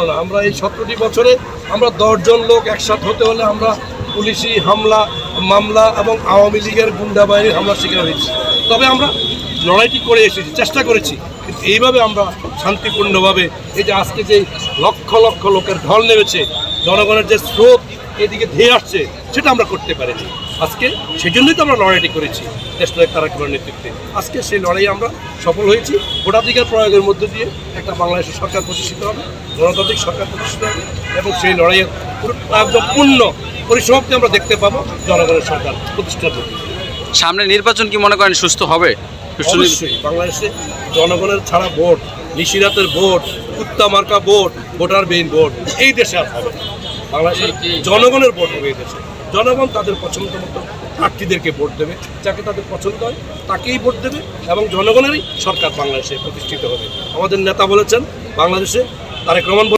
না, আমরা এই 17টি বছরে আমরা 10 জন লোক একসাথে হতে হলে আমরা পুলিশি হামলা মামলা এবং আওয়ামী লীগের গুন্ডা বাহিনীর হামলার শিকার হয়েছি। তবে আমরা লড়াইটি করে এসেছি, চেষ্টা করেছি, কিন্তু এইভাবে আমরা শান্তিপূর্ণভাবে এই যে আজকে যে লক্ষ লক্ষ লোকের ঢল নেমেছে, জনগণের যে স্রোত এদিকে ধেয়ে আসছে, সেটা আমরা করতে পারিনি। আজকে সেই জন্যই তো আমরা লড়াইটি করেছি দেশনায়ক তারেক রহমানের নেতৃত্বে। আজকে সেই লড়াইয়ে আমরা সফল হয়েছি। ভোটাধিকার প্রয়োগের মধ্য দিয়ে একটা বাংলাদেশের সরকার প্রতিষ্ঠিত হবে, গণতান্ত্রিক সরকার প্রতিষ্ঠিত হবে, এবং সেই লড়াইয়ের একদম পূর্ণ পরিসমাপ্তি আমরা দেখতে পাবো জনগণের সরকার প্রতিষ্ঠা করবে। সামনে নির্বাচন কি মনে করেন সুস্থ হবে? অবশ্যই বাংলাদেশে জনগণের ছাড়া ভোট, নিশিরাতের ভোট, কুত্তা মার্কা ভোট, ভোটার বিহীন ভোট এই দেশে আর হবে না। বাংলাদেশের জনগণের ভোট হবে এই দেশে। জনগণ তাদের পছন্দ মতো প্রার্থীদেরকে ভোট দেবে, যাকে তাদের পছন্দ হয় তাকেই ভোট দেবে, এবং জনগণেরই সরকার বাংলাদেশে প্রতিষ্ঠিত হবে। আমাদের নেতা বলেছেন বাংলাদেশে তারেক রহমান